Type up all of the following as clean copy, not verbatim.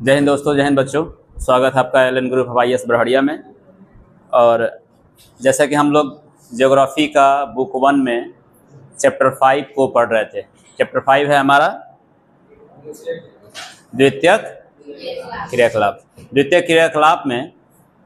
जय हिंद दोस्तों, जय हिंद बच्चों। स्वागत है आपका L N group of IAS Barharia में। और जैसा कि हम लोग ज्योग्राफी का बुक 1 में चैप्टर 5 को पढ़ रहे थे। चैप्टर 5 है हमारा द्वितीयक क्रियाकलाप। द्वितीयक क्रियाकलाप में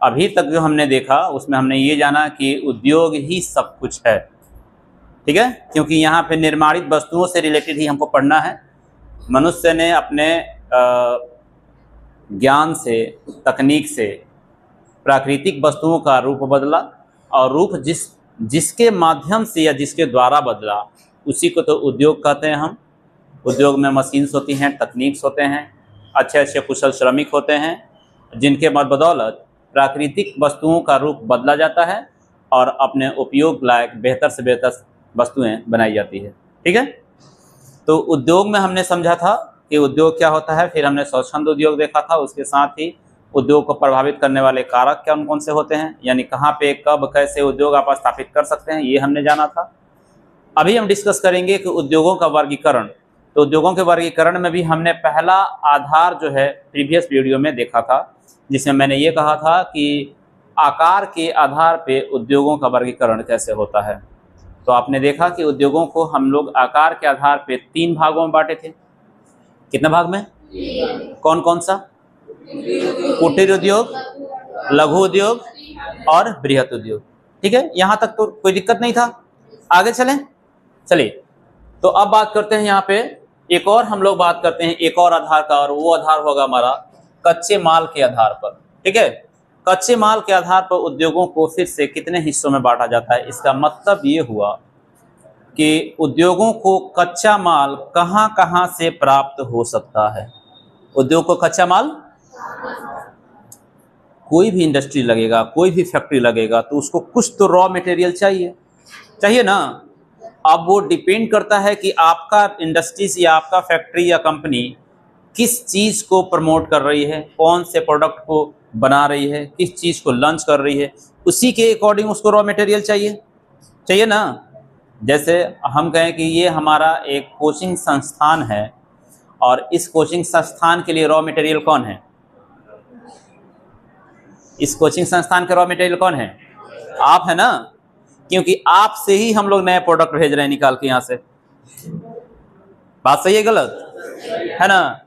अभी तक जो हमने देखा उसमें हमने ये जाना कि उद्योग ही सब कुछ है, ठीक है, क्योंकि यहाँ पे निर्माणित वस्तुओं से रिलेटेड ही हमको पढ़ना है। मनुष्य ने अपने ज्ञान से, तकनीक से प्राकृतिक वस्तुओं का रूप बदला और रूप जिसके माध्यम से या जिसके द्वारा बदला उसी को तो उद्योग कहते हैं हम। उद्योग में मशीन्स होती हैं, तकनीक्स होते हैं, अच्छे अच्छे कुशल श्रमिक होते हैं, जिनके बदौलत प्राकृतिक वस्तुओं का रूप बदला जाता है और अपने उपयोग लायक बेहतर से बेहतर वस्तुएं बनाई जाती है, ठीक है। तो उद्योग में हमने समझा था कि उद्योग क्या होता है, फिर हमने स्वच्छंद उद्योग देखा था, उसके साथ ही उद्योग को प्रभावित करने वाले कारक कौन कौन से होते हैं, यानी कहाँ पे कब कैसे उद्योग आप स्थापित कर सकते हैं, ये हमने जाना था। अभी हम डिस्कस करेंगे कि उद्योगों का वर्गीकरण। तो उद्योगों के वर्गीकरण में भी हमने पहला आधार जो है प्रीवियस वीडियो में देखा था, जिसमें मैंने ये कहा था कि आकार के आधार पे उद्योगों का वर्गीकरण कैसे होता है। तो आपने देखा कि उद्योगों को हम लोग आकार के आधार पे 3 भागों में बांटे थे। कितने भाग में? कौन कौन सा? कुटीर उद्योग, लघु उद्योग और बृहत उद्योग, ठीक है। यहाँ तक तो कोई दिक्कत नहीं था। आगे चलें, चलिए। तो अब बात करते हैं यहाँ पे एक और, हम लोग बात करते हैं एक और आधार का, और वो आधार होगा हमारा कच्चे माल के आधार पर, ठीक है। कच्चे माल के आधार पर उद्योगों को फिर से कितने हिस्सों में बांटा जाता है। इसका मतलब ये हुआ कि उद्योगों को कच्चा माल कहाँ कहाँ से प्राप्त हो सकता है। उद्योग को कच्चा माल, कोई भी इंडस्ट्री लगेगा, कोई भी फैक्ट्री लगेगा तो उसको कुछ तो रॉ मटेरियल चाहिए ना। अब वो डिपेंड करता है कि आपका इंडस्ट्रीज या आपका फैक्ट्री या कंपनी किस चीज़ को प्रमोट कर रही है, कौन से प्रोडक्ट को बना रही है, किस चीज़ को लॉन्च कर रही है, उसी के अकॉर्डिंग उसको रॉ मटेरियल चाहिए ना। जैसे हम कहें कि ये हमारा एक कोचिंग संस्थान है और इस कोचिंग संस्थान के लिए रॉ मटेरियल कौन है? इस कोचिंग संस्थान के रॉ मटेरियल कौन है? आप है ना, क्योंकि आप से ही हम लोग नए प्रोडक्ट भेज रहे हैं निकाल के यहाँ से। बात सही है गलत है ना?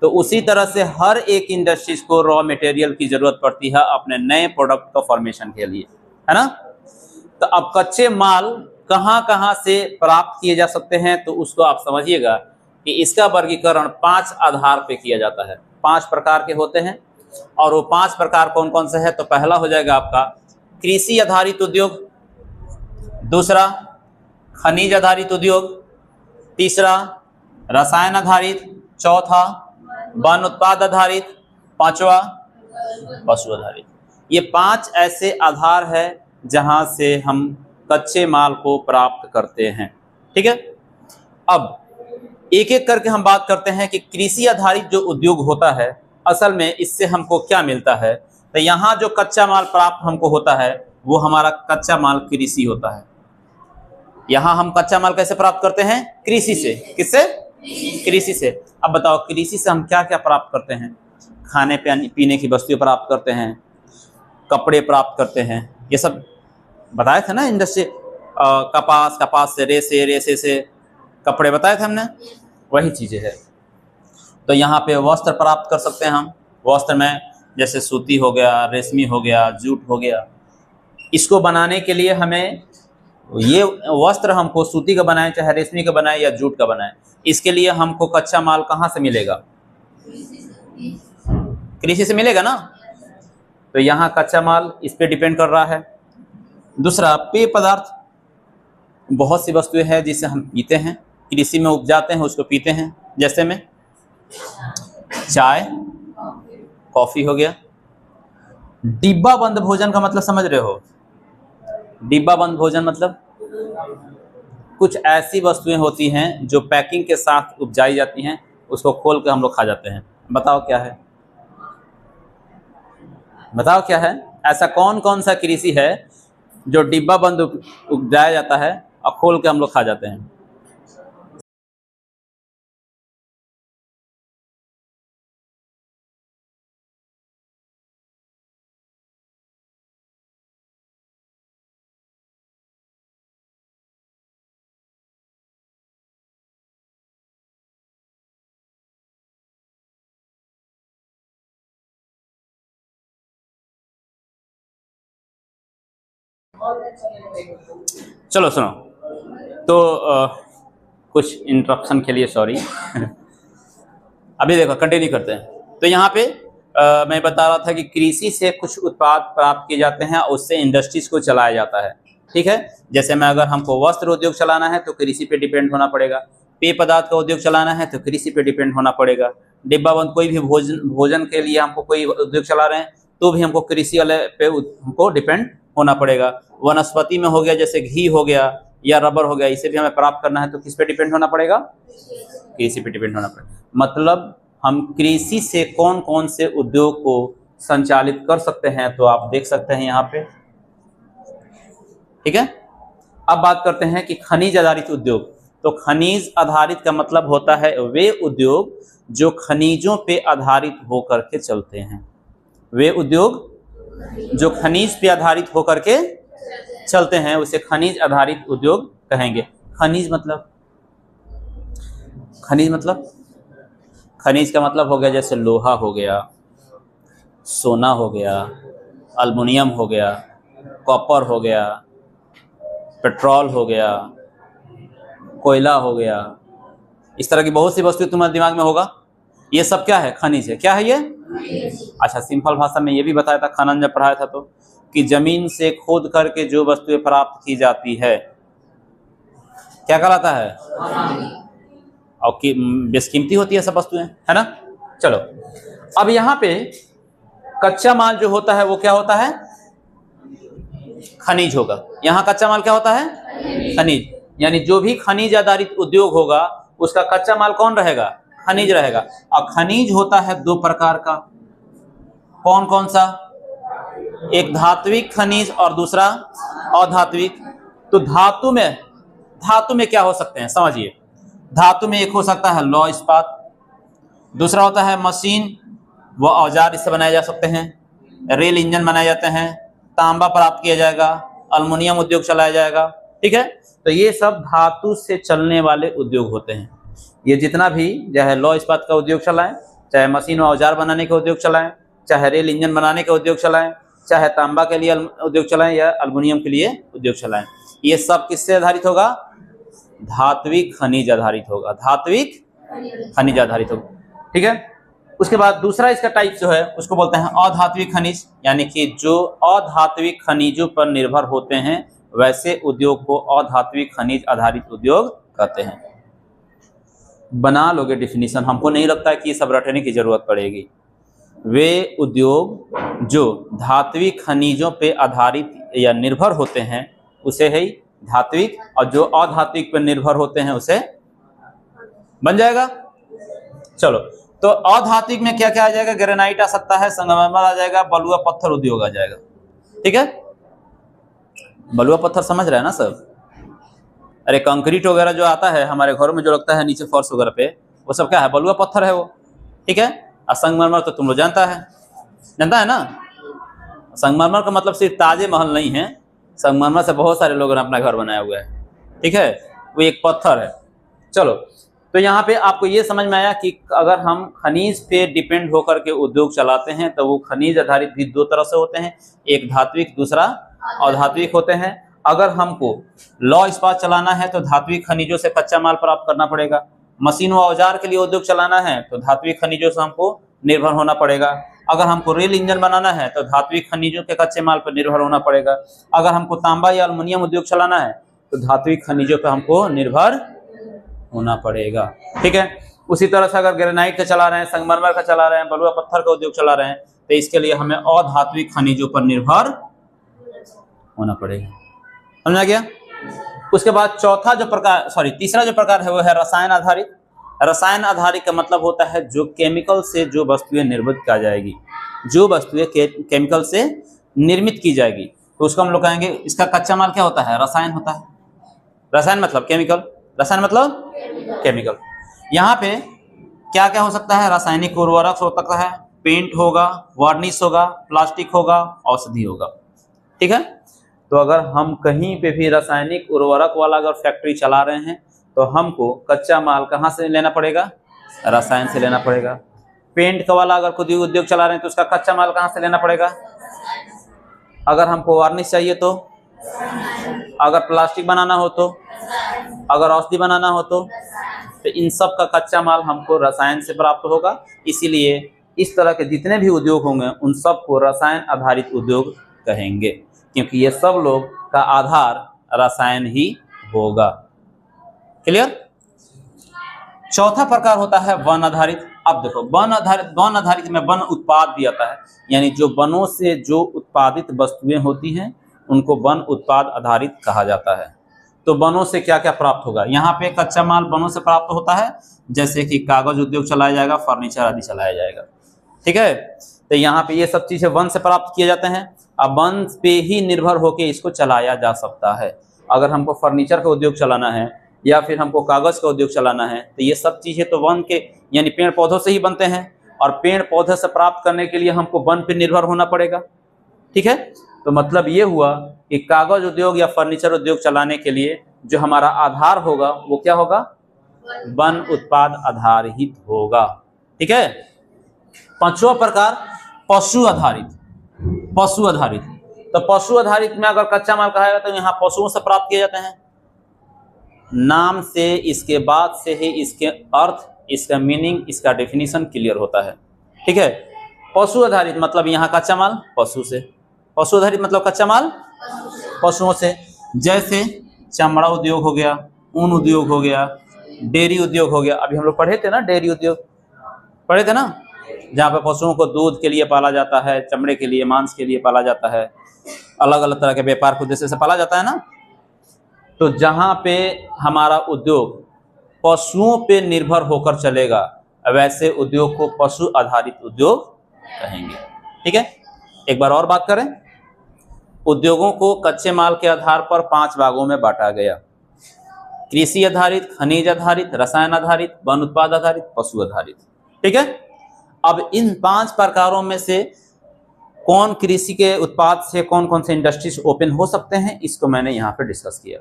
तो उसी तरह से हर एक इंडस्ट्रीज को रॉ मटेरियल की जरूरत पड़ती है अपने नए प्रोडक्ट का फॉर्मेशन के लिए, है ना। तो अब कच्चे माल कहाँ कहाँ से प्राप्त किए जा सकते हैं, तो उसको आप समझिएगा कि इसका वर्गीकरण 5 आधार पे किया जाता है। 5 प्रकार के होते हैं और वो 5 प्रकार कौन कौन से हैं। तो पहला हो जाएगा आपका कृषि आधारित उद्योग, दूसरा खनिज आधारित उद्योग, तीसरा रसायन आधारित, चौथा वन उत्पाद आधारित, पांचवा पशु आधारित। ये 5 ऐसे आधार है जहां से हम कच्चे माल को प्राप्त करते हैं, ठीक है। अब एक एक करके हम बात करते हैं कि कृषि आधारित जो उद्योग होता है असल में इससे हमको क्या मिलता है। तो यहाँ जो कच्चा माल प्राप्त हमको होता है वो हमारा कच्चा माल कृषि होता है। यहाँ हम कच्चा माल कैसे प्राप्त करते हैं? कृषि से। किससे? कृषि से। अब बताओ कृषि से हम क्या क्या प्राप्त करते हैं? खाने पीने की वस्तुएं प्राप्त करते हैं, कपड़े प्राप्त करते हैं, ये सब बताए थे ना। इंडस्ट्री कपास से रेसे से कपड़े बताए थे हमने, वही चीजें है। तो यहाँ पे वस्त्र प्राप्त कर सकते हैं हम। वस्त्र में जैसे सूती हो गया, रेशमी हो गया, जूट हो गया। इसको बनाने के लिए हमें ये वस्त्र हमको सूती का बनाए, चाहे रेशमी का बनाए या जूट का बनाए, इसके लिए हमको कच्चा माल कहाँ से मिलेगा? कृषि से मिलेगा ना। तो यहाँ कच्चा माल इस पे डिपेंड कर रहा है। दूसरा पेय पदार्थ, बहुत सी वस्तुएं हैं जिसे हम पीते हैं, कृषि में उपजाते हैं, उसको पीते हैं। जैसे में चाय, कॉफी हो गया। डिब्बा बंद भोजन का मतलब समझ रहे हो? डिब्बा बंद भोजन मतलब कुछ ऐसी वस्तुएं होती हैं जो पैकिंग के साथ उपजाई जाती हैं, उसको खोल के हम लोग खा जाते हैं। बताओ क्या है? बताओ क्या है? ऐसा कौन कौन सा कृषि है जो डिब्बा बंद उपजाया जाता है और खोल के हम लोग खा जाते हैं? चलो सुनो, तो कुछ इंटरप्शन के लिए सॉरी। अभी देखो कंटिन्यू करते हैं। तो यहाँ पे मैं बता रहा था कि कृषि से कुछ उत्पाद प्राप्त किए जाते हैं और उससे इंडस्ट्रीज को चलाया जाता है। ठीक है, जैसे मैं अगर हमको वस्त्र उद्योग चलाना है तो कृषि पे डिपेंड होना पड़ेगा, पेय पदार्थ का उद्योग चलाना है तो कृषि पे डिपेंड होना पड़ेगा, डिब्बा बंद कोई भी भोजन के लिए हमको कोई उद्योग चला रहे हैं तो भी हमको कृषि वाले पे हमको डिपेंड होना पड़ेगा। वनस्पति में हो गया जैसे घी हो गया या रबर हो गया, इसे भी हमें प्राप्त करना है तो किस पे डिपेंड होना पड़ेगा? कृषि पे डिपेंड होना पड़ेगा। मतलब हम कृषि से कौन कौन से उद्योग को संचालित कर सकते हैं तो आप देख सकते हैं यहाँ पे। ठीक है, अब बात करते हैं कि खनिज आधारित उद्योग। तो खनिज आधारित का मतलब होता है वे उद्योग जो खनिजों पे आधारित होकर के चलते हैं। वे उद्योग जो खनिज पे आधारित होकर के चलते हैं उसे खनिज आधारित उद्योग कहेंगे। खनिज मतलब खनिज का मतलब हो गया जैसे लोहा हो गया, सोना हो गया, अल्मुनियम हो गया, कॉपर हो गया, पेट्रोल हो गया, कोयला हो गया, इस तरह की बहुत सी वस्तुएं तुम्हारे दिमाग में होगा। ये सब क्या है? खनिज है। क्या है ये? अच्छा, सिंपल भाषा में ये भी बताया था खनन जब पढ़ाया था तो, कि जमीन से खोद करके जो वस्तुएं प्राप्त की जाती है क्या कहलाता है? और बेशकीमती होती है सब वस्तुएं, है ना। चलो, अब यहाँ पे कच्चा माल जो होता है वो क्या होता है? खनिज होगा। यहाँ कच्चा माल क्या होता है? खनिज। यानी जो भी खनिज आधारित उद्योग होगा उसका कच्चा माल कौन रहेगा? खनिज रहेगा। और खनिज होता है दो प्रकार का। कौन कौन सा? एक धात्विक खनिज और दूसरा अधात्विक। तो धातु में क्या हो सकते हैं समझिए। धातु में एक हो सकता है लौह इस्पात, दूसरा होता है मशीन व औजार, इससे बनाए जा सकते हैं। रेल इंजन बनाए जाते हैं, तांबा प्राप्त किया जाएगा, अल्मुनियम उद्योग चलाया जाएगा। ठीक है, तो ये सब धातु से चलने वाले उद्योग होते हैं। ये जितना भी चाहे लौह इस्पात का उद्योग चलाएं, चाहे मशीन व औजार बनाने का उद्योग चलाएं, चाहे रेल इंजन बनाने का उद्योग चलाएं, चाहे तांबा के लिए उद्योग चलाएं या अल्मुनियम के लिए उद्योग चलाएं, ये सब किससे आधारित होगा? धात्विक खनिज आधारित होगा। धात्विक खनिज आधारित होगा। ठीक है, उसके बाद दूसरा इसका टाइप जो है उसको बोलते हैं अधात्विक खनिज, यानी कि जो अधात्विक खनिजों पर निर्भर होते हैं वैसे उद्योग को अधात्विक खनिज आधारित उद्योग कहते हैं। बना लोगे डिफिनीशन, हमको नहीं लगता है कि ये सब रटने की जरूरत पड़ेगी। वे उद्योग जो धात्विक खनिजों पे आधारित या निर्भर होते हैं उसे है धात्विक, और जो अधात्विक पर निर्भर होते हैं उसे बन जाएगा। चलो, तो अधात्विक में क्या क्या आ जाएगा? ग्रेनाइट आ सकता है, संगमरमर आ जाएगा, बलुआ पत्थर उद्योग आ जाएगा। ठीक है, बलुआ पत्थर समझ रहे हैं ना सब? अरे कंक्रीट वगैरह जो आता है हमारे घरों में जो लगता है नीचे फर्श वगैरह पे, वो सब क्या है? बलुआ पत्थर है वो। ठीक है, और संगमरमर तो तुम लोग जानता है ना। संगमरमर का मतलब सिर्फ ताजे महल नहीं है, संगमरमर से बहुत सारे लोगों ने अपना घर बनाया हुआ है। ठीक है, वो एक पत्थर है। चलो, तो यहाँ पे आपको ये समझ में आया कि अगर हम खनिज पे डिपेंड होकर के उद्योग चलाते हैं तो वो खनिज आधारित भी दो तरह से होते हैं, एक धात्विक दूसरा अधात्विक होते हैं। अगर हमको लौह इस्पात चलाना है तो धात्विक खनिजों से कच्चा माल प्राप्त करना पड़ेगा। मशीन व औजार के लिए उद्योग चलाना है तो धात्विक खनिजों से हमको निर्भर होना पड़ेगा। अगर हमको रेल इंजन बनाना है तो धात्विक खनिजों के कच्चे माल पर निर्भर होना पड़ेगा। अगर हमको तांबा या अल्मुनियम उद्योग चलाना है तो धात्विक खनिजों पर हमको निर्भर होना पड़ेगा। ठीक है, उसी तरह से अगर ग्रेनाइट का चला रहे हैं, संगमरमर का चला रहे हैं, बलुआ पत्थर का उद्योग चला रहे हैं तो इसके लिए हमें अधात्विक खनिजों पर निर्भर होना पड़ेगा। समझ गया? उसके बाद तीसरा जो प्रकार है वो है रसायन आधारित। रसायन आधारित का मतलब होता है जो केमिकल से जो वस्तुएं निर्मित की जाएगी, जो वस्तुएं केमिकल से निर्मित की जाएगी तो उसको हम लोग कहेंगे इसका कच्चा माल क्या होता है? रसायन होता है। रसायन मतलब केमिकल, रसायन मतलब केमिकल। यहाँ पे क्या क्या हो सकता है? रासायनिक उर्वरक हो सकता है, पेंट होगा, वार्निश होगा, प्लास्टिक होगा, औषधि होगा। ठीक है, तो अगर हम कहीं पे भी रासायनिक उर्वरक वाला अगर फैक्ट्री चला रहे हैं तो हमको कच्चा माल कहाँ से लेना पड़ेगा? रसायन से लेना पड़ेगा। पेंट का वाला अगर कोई उद्योग चला रहे हैं तो उसका कच्चा माल कहाँ से लेना पड़ेगा? अगर हमको वार्निश चाहिए तो अगर प्लास्टिक बनाना हो तो, अगर औषधि बनाना हो तो इन सब का कच्चा माल हमको रसायन से प्राप्त होगा। इसीलिए इस तरह के जितने भी उद्योग होंगे उन सब को रसायन आधारित उद्योग कहेंगे, क्योंकि ये सब लोग का आधार रसायन ही होगा। क्लियर। चौथा प्रकार होता है वन आधारित। अब देखो वन आधारित में वन उत्पाद भी आता है, यानी जो वनों से जो उत्पादित वस्तुएं होती हैं उनको वन उत्पाद आधारित कहा जाता है। तो वनों से क्या क्या प्राप्त होगा, यहाँ पे कच्चा माल वनों से प्राप्त होता है, जैसे कि कागज उद्योग चलाया जाएगा, फर्नीचर आदि चलाया जाएगा। ठीक है, तो यहाँ पे ये सब चीजें वन से प्राप्त किए जाते हैं। अब वन पे ही निर्भर होकर इसको चलाया जा सकता है। अगर हमको फर्नीचर का उद्योग चलाना है या फिर हमको कागज का उद्योग चलाना है तो ये सब चीजें तो वन के यानी पेड़ पौधों से ही बनते हैं, और पेड़ पौधे से प्राप्त करने के लिए हमको वन पे निर्भर होना पड़ेगा। ठीक है, तो मतलब ये हुआ कि कागज उद्योग या फर्नीचर उद्योग चलाने के लिए जो हमारा आधार होगा वो क्या होगा, वन उत्पाद आधारित होगा। ठीक है। पांचवा प्रकार पशु आधारित। पशु आधारित, तो पशु आधारित में अगर कच्चा माल कहा तो यहाँ पशुओं से प्राप्त किए जाते हैं। नाम से, इसके बाद से ही इसके अर्थ, इसका मीनिंग, इसका डेफिनेशन क्लियर होता है। ठीक है। पशु आधारित मतलब यहाँ कच्चा माल पशु से, पशु आधारित मतलब कच्चा माल पशुओं से। जैसे चमड़ा उद्योग हो गया, ऊन उद्योग हो गया, डेयरी उद्योग हो गया। अभी हम लोग पढ़े थे ना डेयरी उद्योग, पढ़े थे ना, जहाँ पे पशुओं को दूध के लिए पाला जाता है, चमड़े के लिए, मांस के लिए पाला जाता है, अलग अलग तरह के व्यापार के उद्देश्य से पाला जाता है ना। तो जहाँ पे हमारा उद्योग पशुओं पे निर्भर होकर चलेगा वैसे उद्योग को पशु आधारित उद्योग कहेंगे। ठीक है। एक बार और बात करें, उद्योगों को कच्चे माल के आधार पर 5 भागों में बांटा गया। कृषि आधारित, खनिज आधारित, रसायन आधारित, वन उत्पाद आधारित, पशु आधारित। ठीक है। अब इन 5 प्रकारों में से कौन कृषि के उत्पाद से कौन कौन से इंडस्ट्रीज ओपन हो सकते हैं, इसको मैंने यहाँ पे डिस्कस किया।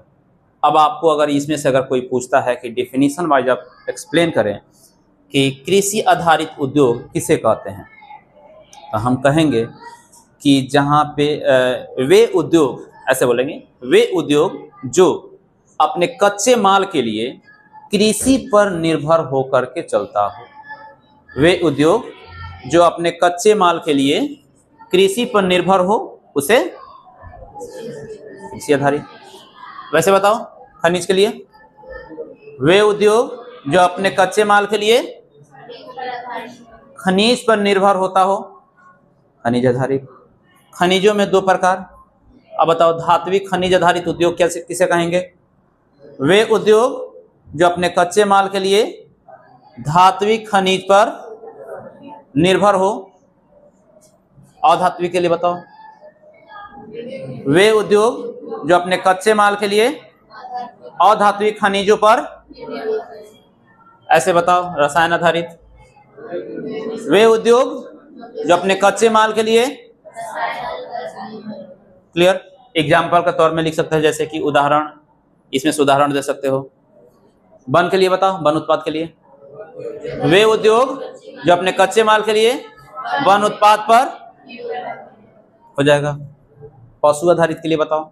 अब आपको अगर इसमें से अगर कोई पूछता है कि डेफिनेशन वाइज आप एक्सप्लेन करें कि कृषि आधारित उद्योग किसे कहते हैं, तो हम कहेंगे कि जहाँ पे वे उद्योग, ऐसे बोलेंगे, वे उद्योग जो अपने कच्चे माल के लिए कृषि पर निर्भर होकर के चलता हो। वे उद्योग जो अपने कच्चे माल के लिए कृषि पर निर्भर हो उसे कृषि आधारित। वैसे बताओ खनिज के लिए, वे उद्योग जो अपने कच्चे माल के लिए खनिज पर निर्भर होता हो, खनिज आधारित। खनिजों में 2 प्रकार। अब बताओ धात्विक खनिज आधारित उद्योग कैसे किसे कहेंगे, वे उद्योग जो अपने कच्चे माल के लिए धात्विक खनिज पर निर्भर हो। अधात्विक के लिए बताओ, वे उद्योग जो अपने कच्चे माल के लिए अधात्विक खनिजों पर, ऐसे बताओ रसायन आधारित, वे उद्योग जो अपने कच्चे माल के लिए। क्लियर। एग्जाम्पल के तौर में लिख सकते हैं, जैसे कि उदाहरण, इसमें से उदाहरण दे सकते हो। वन के लिए बताओ, वन उत्पाद के लिए, वे उद्योग जो अपने कच्चे माल के लिए वन उत्पाद पर हो जाएगा। पशु आधारित के लिए बताओ,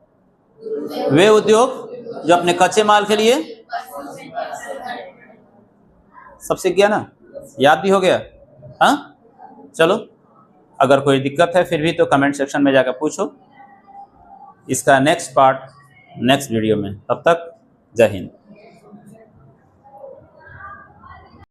वे उद्योग जो अपने कच्चे माल के लिए। सब सीख गया ना, याद भी हो गया। हाँ चलो, अगर कोई दिक्कत है फिर भी तो कमेंट सेक्शन में जाकर पूछो। इसका नेक्स्ट पार्ट नेक्स्ट वीडियो में। तब तक जय हिंद।